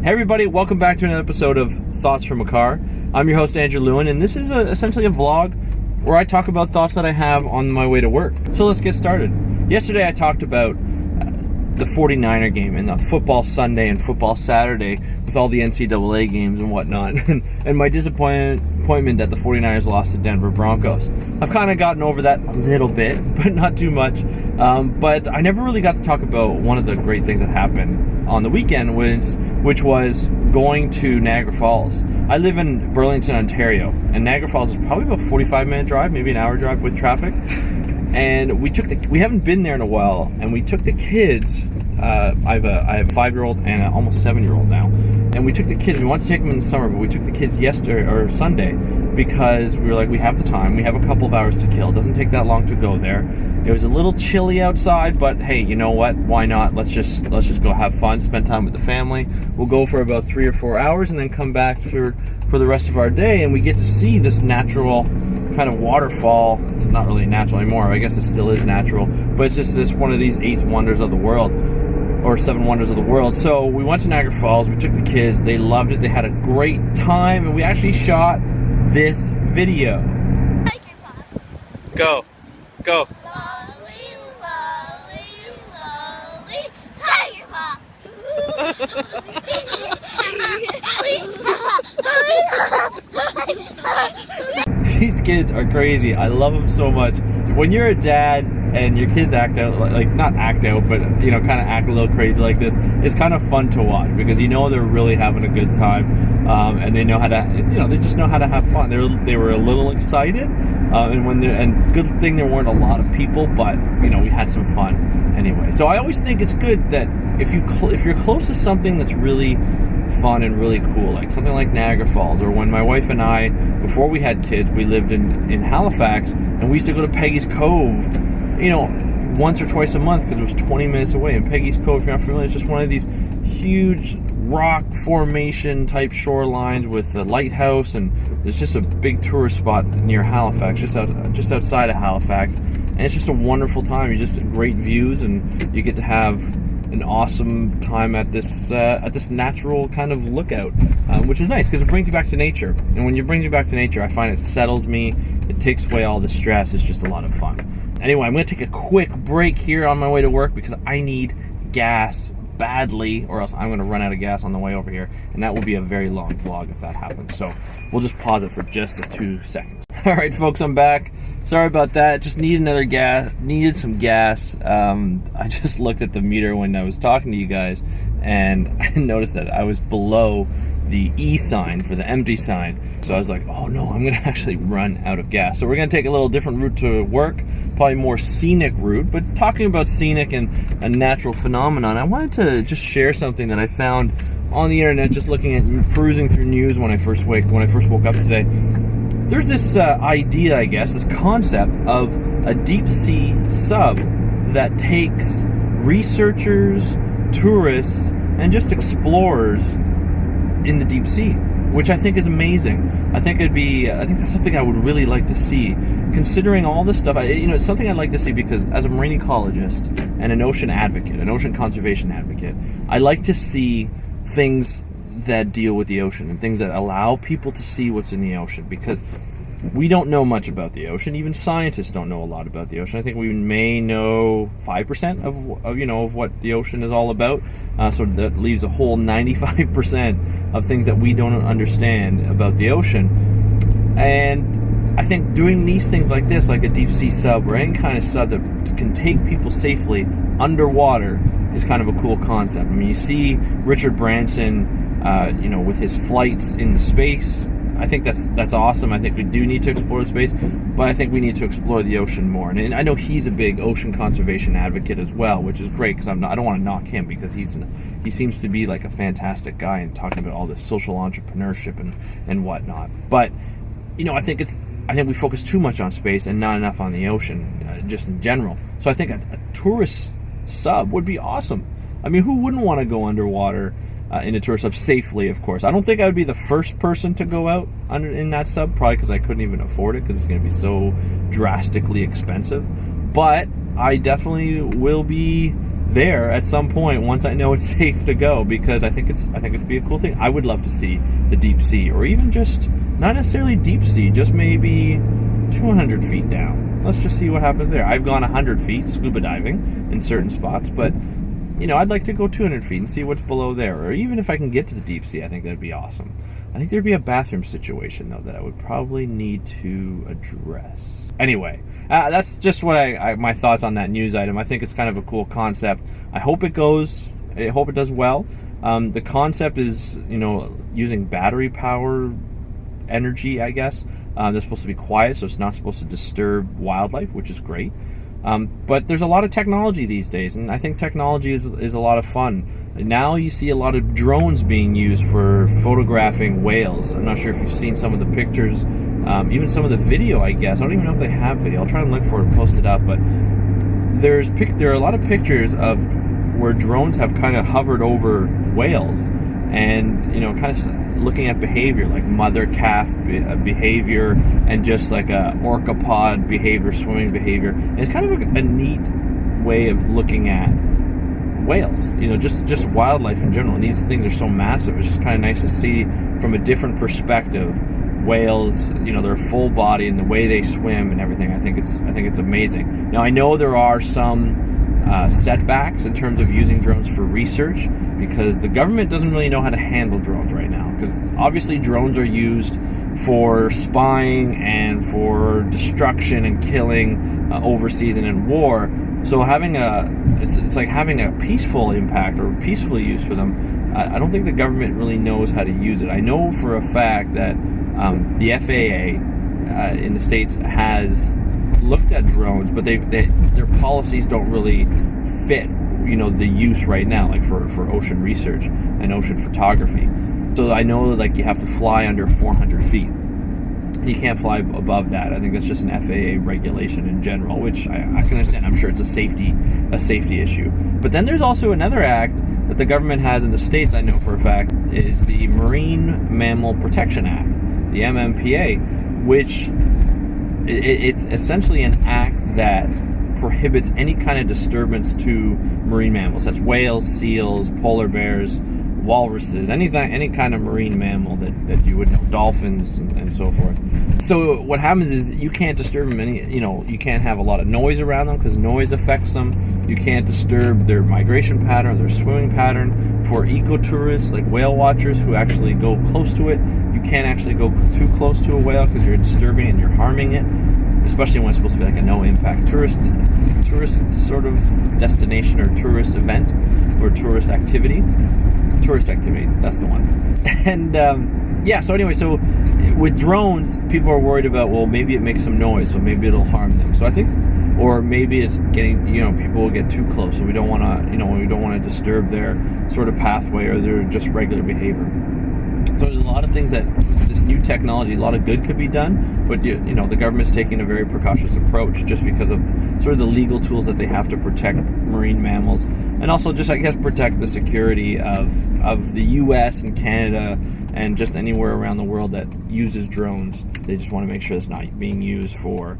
Hey everybody, welcome back to another episode of Thoughts from a Car. I'm your host Andrew Lewin, and this is essentially a vlog where I talk about thoughts that I have on my way to work. So let's get started. Yesterday I talked about the 49er game and the football Sunday and football Saturday with all the NCAA games and whatnot, and my disappointment that the 49ers lost to Denver Broncos. I've kind of gotten over that a little bit, but not too much. But I never really got to talk about one of the great things that happened on the weekend, which was going to Niagara Falls. I live in Burlington, Ontario, and Niagara Falls is probably about a 45-minute drive, maybe an hour drive with traffic. And we haven't been there in a while, and we took the kids. I have a 5-year-old and an almost 7-year-old now, and we took the kids. We wanted to take them in the summer, but we took the kids Sunday because we were like, we have the time. We have a couple of hours to kill. It doesn't take that long to go there. It was a little chilly outside, but hey, you know what? Why not? Let's just go have fun, spend time with the family. We'll go for about 3 or 4 hours, and then come back for the rest of our day, and we get to see this natural kind of waterfall. It's not really natural anymore. I guess it still is natural, but it's just this one of these 8 wonders of the world, or 7 wonders of the world. So we went to Niagara Falls. We took the kids. They loved it. They had a great time, and we actually shot this video. Go. Lolly, lolly, lolly, tiger paw. These kids are crazy. I love them so much. When you're a dad and your kids act out, like not act out, but you know, kind of act a little crazy like this, it's kind of fun to watch because you know they're really having a good time, and they know how to, you know, they just know how to have fun. They were a little excited, and good thing there weren't a lot of people, but you know, we had some fun anyway. So I always think it's good that if you're close to something that's really fun and really cool, like something like Niagara Falls, or when my wife and I, before we had kids, we lived in Halifax, and we used to go to Peggy's Cove, you know, once or twice a month because it was 20 minutes away. And Peggy's Cove, if you're not familiar, it's just one of these huge rock formation type shorelines with a lighthouse, and there's just a big tourist spot near Halifax, just outside of Halifax, and it's just a wonderful time. You just great views, and you get to have an awesome time at this natural kind of lookout, which is nice because it brings you back to nature. And when it brings you back to nature, I find it settles me. It takes away all the stress. It's just a lot of fun. Anyway, I'm going to take a quick break here on my way to work because I need gas badly, or else I'm going to run out of gas on the way over here, and that will be a very long vlog if that happens. So we'll just pause it for just 2 seconds. All right, folks, I'm back. Sorry about that. Just needed some gas. I just looked at the meter when I was talking to you guys, and I noticed that I was below the E sign for the empty sign. So I was like, oh no, I'm gonna actually run out of gas. So we're gonna take a little different route to work, probably more scenic route. But talking about scenic and a natural phenomenon, I wanted to just share something that I found on the internet, just looking at perusing through news when I first woke up today. There's this idea, I guess, this concept of a deep sea sub that takes researchers, tourists, and just explorers in the deep sea, which I think is amazing. I think that's something I would really like to see, considering all this stuff. It's something I'd like to see because as a marine ecologist and an ocean advocate, an ocean conservation advocate, I like to see things that deal with the ocean and things that allow people to see what's in the ocean, because we don't know much about the ocean. Even scientists don't know a lot about the ocean. I think we may know 5% of what the ocean is all about. So that leaves a whole 95% of things that we don't understand about the ocean. And I think doing these things like this, like a deep sea sub or any kind of sub that can take people safely underwater, is kind of a cool concept. I mean, you see Richard Branson, with his flights into space. I think that's awesome. I think we do need to explore space, but I think we need to explore the ocean more. And I know he's a big ocean conservation advocate as well, which is great because I don't want to knock him because he seems to be like a fantastic guy and talking about all this social entrepreneurship and whatnot. But I think we focus too much on space and not enough on the ocean, just in general. So I think a tourist sub would be awesome. I mean, who wouldn't want to go underwater in a tourist sub safely, of course? I don't think I would be the first person to go out in that sub, probably because I couldn't even afford it because it's going to be so drastically expensive. But I definitely will be there at some point once I know it's safe to go, because I think it'd be a cool thing. I would love to see the deep sea, or even just not necessarily deep sea, just maybe 200 feet down. Let's just see what happens there. I've gone 100 feet scuba diving in certain spots, but I'd like to go 200 feet and see what's below there. Or even if I can get to the deep sea, I think that'd be awesome. I think there'd be a bathroom situation, though, that I would probably need to address. Anyway, that's just what my thoughts on that news item. I think it's kind of a cool concept. I hope it does well. The concept is, using battery power energy, I guess. They're supposed to be quiet, so it's not supposed to disturb wildlife, which is great. But there's a lot of technology these days, and I think technology is a lot of fun. Now you see a lot of drones being used for photographing whales. I'm not sure if you've seen some of the pictures, even some of the video, I guess. I don't even know if they have video. I'll try and look for it and post it up. But there are a lot of pictures of where drones have kind of hovered over whales and, kind of looking at behavior, like mother-calf behavior and just like a orcapod behavior, swimming behavior. And it's kind of a neat way of looking at whales, just wildlife in general. And these things are so massive. It's just kind of nice to see from a different perspective whales, their full body and the way they swim and everything. I think it's amazing. Now I know there are some setbacks in terms of using drones for research, because the government doesn't really know how to handle drones right now, because obviously drones are used for spying and for destruction and killing overseas and in war. So it's like having a peaceful impact or peaceful use for them. I don't think the government really knows how to use it. I know for a fact that the FAA in the States has looked at drones, but their policies don't really fit the use right now, like for ocean research and ocean photography. So I know that you have to fly under 400 feet. You can't fly above that. I think that's just an FAA regulation in general, which I can understand. I'm sure it's a safety issue. But then there's also another act that the government has in the States, I know for a fact, is the Marine Mammal Protection Act, the MMPA, which it's essentially an act that prohibits any kind of disturbance to marine mammals. That's whales, seals, polar bears, walruses, any kind of marine mammal that you would know, dolphins and so forth. So what happens is you can't disturb them you can't have a lot of noise around them, because noise affects them. You can't disturb their migration pattern, their swimming pattern. For ecotourists like whale watchers who actually go close to it, you can't actually go too close to a whale because you're disturbing it and you're harming it, especially when it's supposed to be like a no-impact tourist sort of destination or tourist event or tourist activity. Tourist activity, that's the one. And so with drones, people are worried about, well, maybe it makes some noise, so maybe it'll harm them. So I think, or maybe it's getting, people will get too close, so we don't want to disturb their sort of pathway or their just regular behavior. So there's a lot of things that this new technology, a lot of good could be done, but the government's taking a very precautious approach just because of sort of the legal tools that they have to protect marine mammals, and also just, I guess, protect the security of the U.S. and Canada and just anywhere around the world that uses drones. They just want to make sure it's not being used for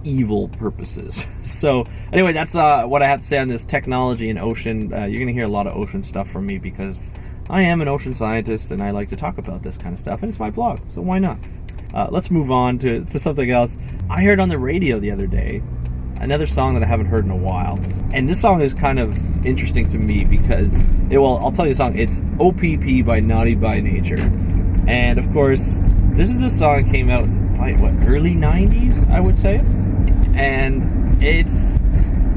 evil purposes. So anyway, that's what I have to say on this technology and ocean. You're going to hear a lot of ocean stuff from me because I am an ocean scientist and I like to talk about this kind of stuff, and it's my blog, so why not? Let's move on to something else. I heard on the radio the other day another song that I haven't heard in a while, and this song is kind of interesting to me because, I'll tell you the song. It's OPP by Naughty by Nature, and of course, this is a song that came out in early 90s, I would say, and it's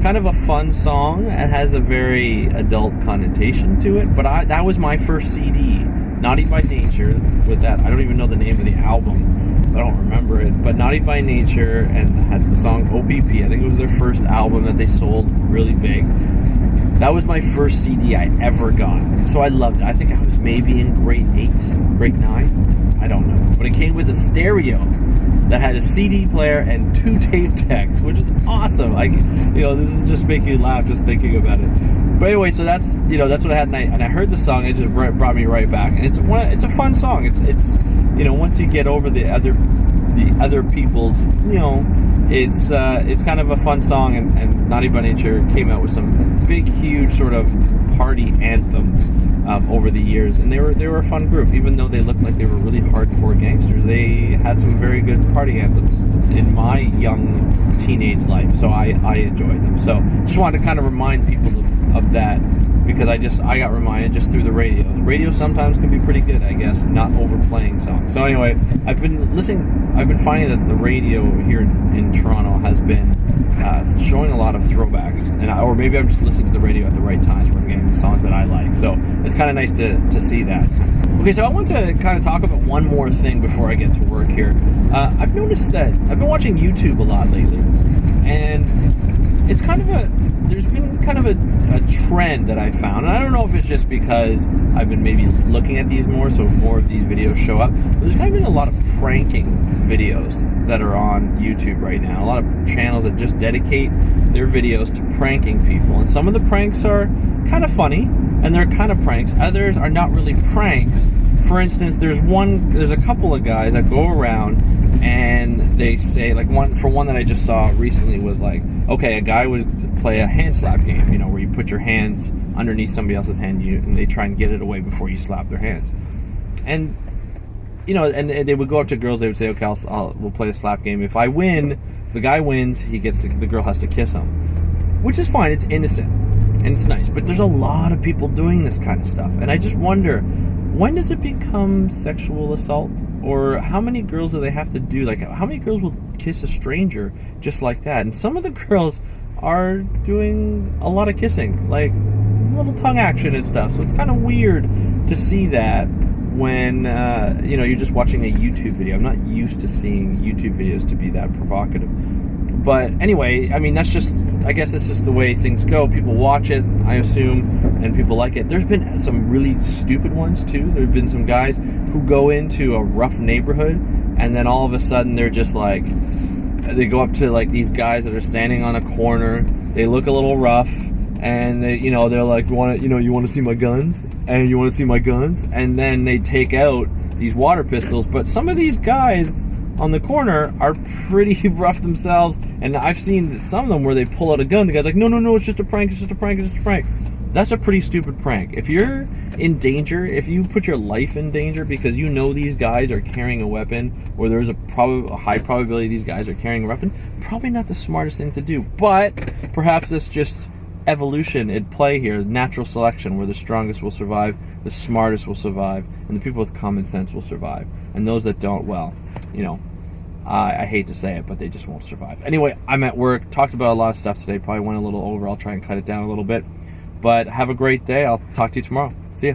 kind of a fun song. It has a very adult connotation to it, but that was my first CD, Naughty by Nature, with that. I don't even know the name of the album. I don't remember it, but Naughty by Nature, and had the song OPP. I think it was their first album that they sold really big. That was my first CD I ever got, so I loved it. I think I was maybe in grade 8, grade 9, I don't know. But it came with a stereo that had a CD player and 2 tape decks, which is awesome. This is just making me laugh just thinking about it. But anyway, so that's what I had, and I heard the song. It just brought me right back, and it's a fun song. It's once you get over the other people's it's kind of a fun song, and Naughty by Nature came out with some big, huge sort of party anthems over the years, and they were a fun group. Even though they looked like they were really hardcore gangsters, they had some very good party anthems in my young teenage life, so I enjoyed them. So just wanted to kind of remind people of that, because I got reminded just through the radio. The radio sometimes can be pretty good, I guess, not overplaying songs. So anyway, I've been finding that the radio here in Toronto has been showing a lot of throwbacks, or maybe I'm just listening to the radio at the right times where I'm getting the songs that I like. So it's kind of nice to see that. Okay, so I want to kind of talk about one more thing before I get to work here. I've noticed that I've been watching YouTube a lot lately, and it's kind of there's been kind of a trend that I found, and I don't know if it's just because I've been maybe looking at these more, so more of these videos show up, but there's kind of been a lot of pranking videos that are on YouTube right now. A lot of channels that just dedicate their videos to pranking people, and some of the pranks are kind of funny, and they're kind of pranks. Others are not really pranks. For instance, there's a couple of guys that go around and they say, like, one that I just saw recently was like, okay, a guy would play a hand slap game, where you put your hands underneath somebody else's hand, and they try and get it away before you slap their hands. And and they would go up to girls. They would say, okay, we'll play a slap game. If I win, if the guy wins, the girl has to kiss him, which is fine. It's innocent and it's nice. But there's a lot of people doing this kind of stuff, and I just wonder, when does it become sexual assault? Or how many girls do they have to do? Like, how many girls will kiss a stranger just like that? And some of the girls are doing a lot of kissing, like little tongue action and stuff. So it's kind of weird to see that when you're just watching a YouTube video. I'm not used to seeing YouTube videos to be that provocative. But anyway, I mean, I guess that's just the way things go. People watch it, I assume, and people like it. There's been some really stupid ones too. There have been some guys who go into a rough neighborhood, and then all of a sudden they're just like, they go up to like these guys that are standing on a corner. They look a little rough, and they're like, you want to see my guns? And you want to see my guns? And then they take out these water pistols. But some of these guys on the corner are pretty rough themselves, and I've seen some of them where they pull out a gun. The guy's like, no, it's just a prank, it's just a prank, it's just a prank. That's a pretty stupid prank. If you're in danger, if you put your life in danger because these guys are carrying a weapon, or there's a high probability these guys are carrying a weapon, probably not the smartest thing to do. But perhaps it's just evolution at play here, natural selection, where the strongest will survive, the smartest will survive, and the people with common sense will survive. And those that don't, well, I hate to say it, but they just won't survive. Anyway, I'm at work, talked about a lot of stuff today, probably went a little over. I'll try and cut it down a little bit. But have a great day. I'll talk to you tomorrow. See ya.